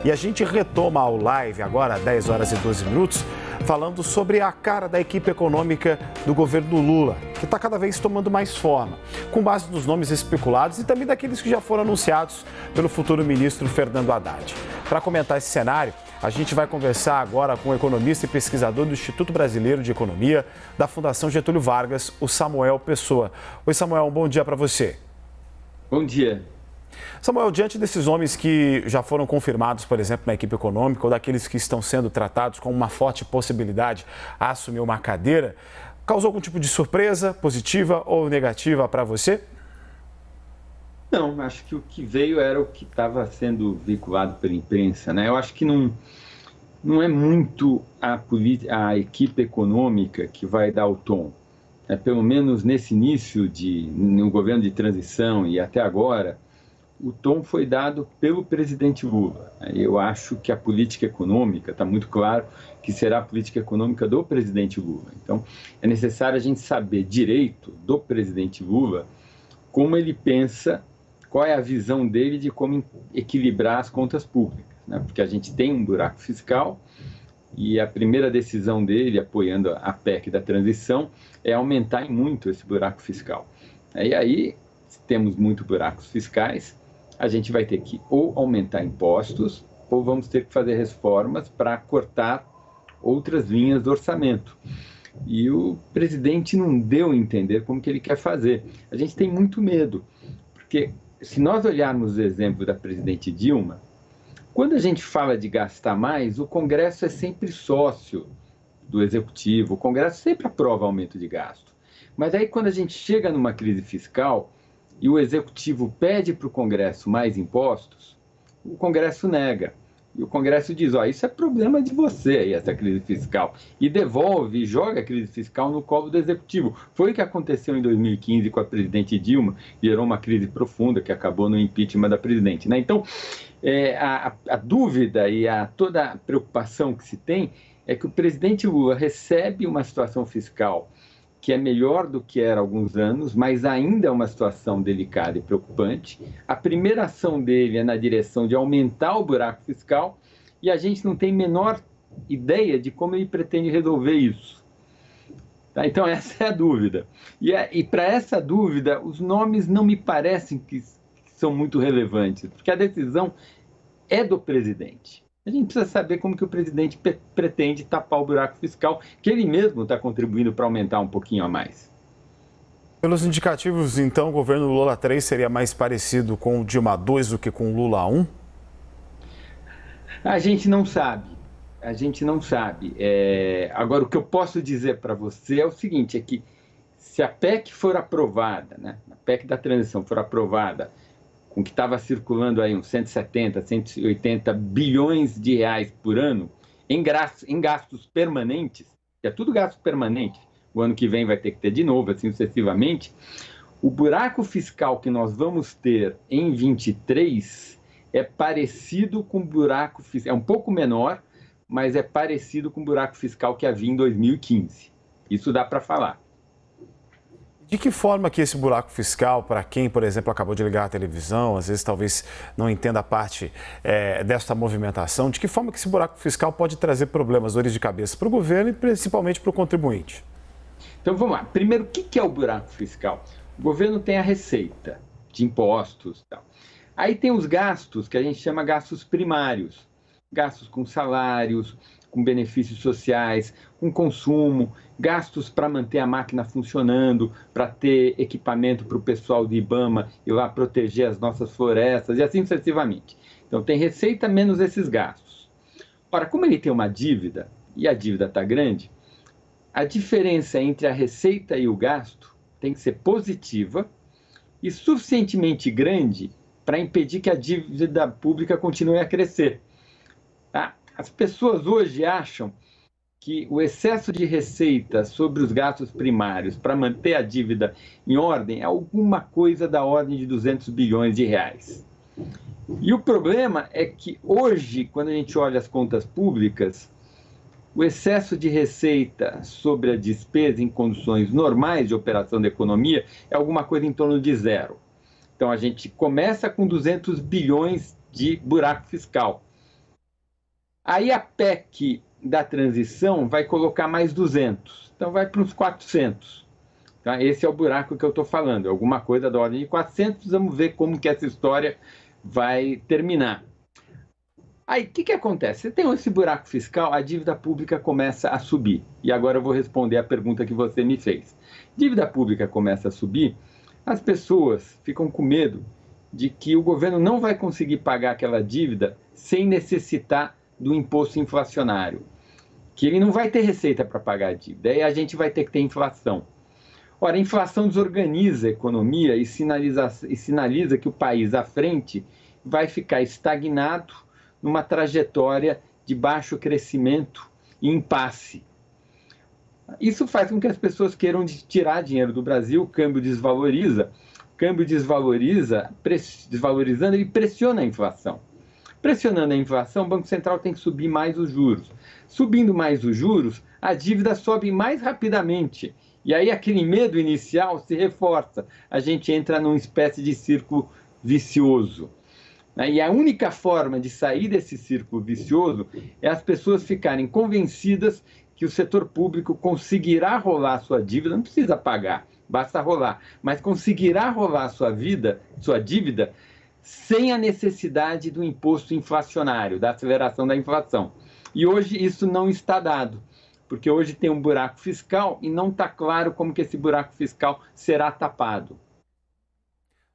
E a gente retoma ao live agora, 10 horas e 12 minutos, falando sobre a cara da equipe econômica do governo Lula, que está cada vez tomando mais forma, com base nos nomes especulados e também daqueles que já foram anunciados pelo futuro ministro Fernando Haddad. Para comentar esse cenário, a gente vai conversar agora com o economista e pesquisador do Instituto Brasileiro de Economia da Fundação Getúlio Vargas, o Samuel Pessoa. Oi, Samuel, um bom dia para você. Bom dia. Samuel, diante desses nomes que já foram confirmados, por exemplo, na equipe econômica, ou daqueles que estão sendo tratados com uma forte possibilidade a assumir uma cadeira, causou algum tipo de surpresa, positiva ou negativa para você? Não, acho que o que veio era o que estava sendo veiculado pela imprensa, né? Eu acho que não é muito a equipe econômica que vai dar o tom. Pelo menos nesse início no governo de transição e até agora, o tom foi dado pelo presidente Lula. Eu acho que a política econômica, está muito claro que será a política econômica do presidente Lula. Então, é necessário a gente saber direito do presidente Lula como ele pensa, qual é a visão dele de como equilibrar as contas públicas, né? Porque a gente tem um buraco fiscal e a primeira decisão dele, apoiando a PEC da transição, é aumentar em muito esse buraco fiscal. E aí, se temos muitos buracos fiscais, a gente vai ter que ou aumentar impostos ou vamos ter que fazer reformas para cortar outras linhas do orçamento. E o presidente não deu a entender como que ele quer fazer. A gente tem muito medo, porque se nós olharmos o exemplo da presidente Dilma, quando a gente fala de gastar mais, o Congresso é sempre sócio do Executivo, o Congresso sempre aprova aumento de gasto. Mas aí quando a gente chega numa crise fiscal e o Executivo pede para o Congresso mais impostos, o Congresso nega. E o Congresso diz, isso é problema de você aí, essa crise fiscal. E devolve e joga a crise fiscal no colo do Executivo. Foi o que aconteceu em 2015 com a presidente Dilma, gerou uma crise profunda que acabou no impeachment da presidente, né? Então, a dúvida e toda a preocupação que se tem é que o presidente Lula recebe uma situação fiscal que é melhor do que era há alguns anos, mas ainda é uma situação delicada e preocupante. A primeira ação dele é na direção de aumentar o buraco fiscal e a gente não tem a menor ideia de como ele pretende resolver isso. Tá? Então, essa é a dúvida. E para essa dúvida, os nomes não me parecem que são muito relevantes, porque a decisão é do presidente. A gente precisa saber como que o presidente pretende tapar o buraco fiscal, que ele mesmo está contribuindo para aumentar um pouquinho a mais. Pelos indicativos, então, o governo Lula 3 seria mais parecido com o Dilma 2 do que com o Lula 1? A gente não sabe. A gente não sabe. Agora, o que eu posso dizer para você é o seguinte, é que se a PEC for aprovada, né, a PEC da transição for aprovada, com que estava circulando aí uns 170, 180 bilhões de reais por ano em gastos permanentes, que é tudo gasto permanente, o ano que vem vai ter que ter de novo, assim sucessivamente, o buraco fiscal que nós vamos ter em 23 é parecido com o buraco fiscal, é um pouco menor, mas é parecido com o buraco fiscal que havia em 2015. Isso dá para falar. De que forma que esse buraco fiscal, para quem, por exemplo, acabou de ligar a televisão, às vezes talvez não entenda a parte desta movimentação, de que forma que esse buraco fiscal pode trazer problemas, dores de cabeça para o governo e principalmente para o contribuinte? Então vamos lá. Primeiro, o que é o buraco fiscal? O governo tem a receita de impostos e tal. Aí tem os gastos, que a gente chama gastos primários. Gastos com salários, com benefícios sociais, com consumo, gastos para manter a máquina funcionando, para ter equipamento para o pessoal do IBAMA ir lá proteger as nossas florestas e assim sucessivamente. Então tem receita menos esses gastos. Ora, como ele tem uma dívida, e a dívida está grande, a diferença entre a receita e o gasto tem que ser positiva e suficientemente grande para impedir que a dívida pública continue a crescer. Tá? As pessoas hoje acham que o excesso de receita sobre os gastos primários para manter a dívida em ordem é alguma coisa da ordem de 200 bilhões de reais. E o problema é que hoje, quando a gente olha as contas públicas, o excesso de receita sobre a despesa em condições normais de operação da economia é alguma coisa em torno de zero. Então, a gente começa com 200 bilhões de buraco fiscal. Aí a PEC da transição vai colocar mais 200, então vai para uns 400. Tá? Esse é o buraco que eu estou falando, alguma coisa da ordem de 400, vamos ver como que essa história vai terminar. Aí, o que acontece? Você tem esse buraco fiscal, a dívida pública começa a subir. E agora eu vou responder a pergunta que você me fez. Dívida pública começa a subir, as pessoas ficam com medo de que o governo não vai conseguir pagar aquela dívida sem necessitar do imposto inflacionário, que ele não vai ter receita para pagar a dívida, aí a gente vai ter que ter inflação. Ora, a inflação desorganiza a economia e sinaliza que o país à frente vai ficar estagnado numa trajetória de baixo crescimento e impasse. Isso faz com que as pessoas queiram tirar dinheiro do Brasil, o câmbio desvaloriza. O câmbio desvalorizando, ele pressiona a inflação. Pressionando a inflação, o Banco Central tem que subir mais os juros. Subindo mais os juros, a dívida sobe mais rapidamente. E aí aquele medo inicial se reforça. A gente entra numa espécie de círculo vicioso. E a única forma de sair desse círculo vicioso é as pessoas ficarem convencidas que o setor público conseguirá rolar sua dívida, não precisa pagar, basta rolar, mas conseguirá rolar sua dívida sem a necessidade do imposto inflacionário, da aceleração da inflação. E hoje isso não está dado, porque hoje tem um buraco fiscal e não está claro como que esse buraco fiscal será tapado.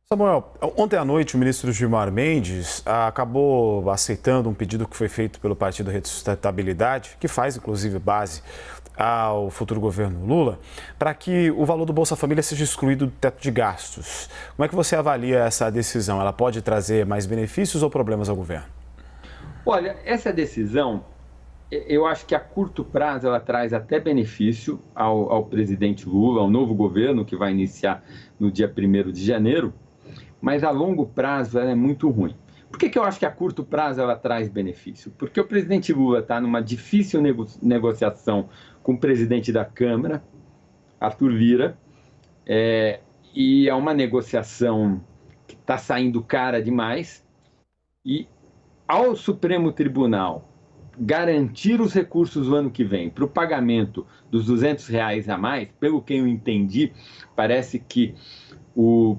Samuel, ontem à noite o ministro Gilmar Mendes acabou aceitando um pedido que foi feito pelo Partido Rede Sustentabilidade, que faz inclusive base ao futuro governo Lula, para que o valor do Bolsa Família seja excluído do teto de gastos. Como é que você avalia essa decisão? Ela pode trazer mais benefícios ou problemas ao governo? Olha, essa decisão, eu acho que a curto prazo ela traz até benefício ao presidente Lula, ao novo governo que vai iniciar no dia 1º de janeiro, mas a longo prazo ela é muito ruim. Por que eu acho que a curto prazo ela traz benefício? Porque o presidente Lula está numa difícil negociação com o presidente da Câmara, Arthur Lira, e é uma negociação que está saindo cara demais, e ao Supremo Tribunal garantir os recursos no ano que vem para o pagamento dos R$200 a mais, pelo que eu entendi, parece que o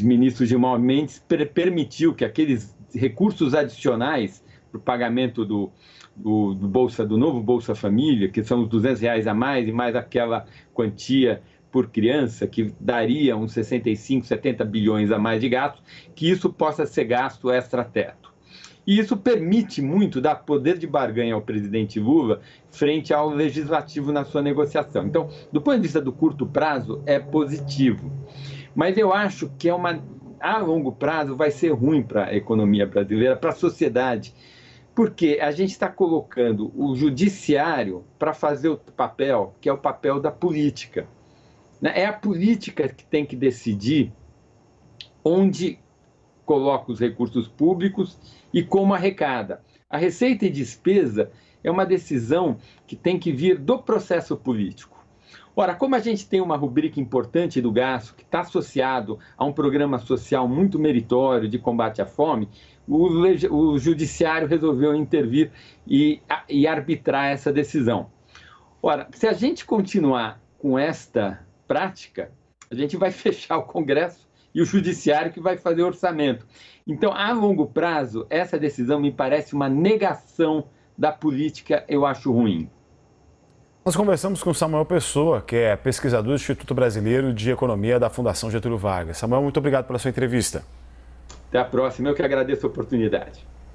ministro Gilmar Mendes permitiu que aqueles recursos adicionais para o pagamento do novo Bolsa Família, que são os R$200 a mais e mais aquela quantia por criança, que daria uns 65, 70 bilhões a mais de gastos, que isso possa ser gasto extra-teto. E isso permite muito dar poder de barganha ao presidente Lula frente ao legislativo na sua negociação. Então, do ponto de vista do curto prazo, é positivo. Mas eu acho que a longo prazo vai ser ruim para a economia brasileira, para a sociedade, porque a gente está colocando o judiciário para fazer o papel, que é o papel da política. É a política que tem que decidir onde coloca os recursos públicos e como arrecada. A receita e despesa é uma decisão que tem que vir do processo político. Ora, como a gente tem uma rubrica importante do gasto que está associado a um programa social muito meritório de combate à fome, o judiciário resolveu intervir e arbitrar essa decisão. Ora, se a gente continuar com esta prática, a gente vai fechar o Congresso e o judiciário que vai fazer o orçamento. Então, a longo prazo, essa decisão me parece uma negação da política, eu acho ruim. Nós conversamos com Samuel Pessoa, que é pesquisador do Instituto Brasileiro de Economia da Fundação Getúlio Vargas. Samuel, muito obrigado pela sua entrevista. Até a próxima, eu que agradeço a oportunidade.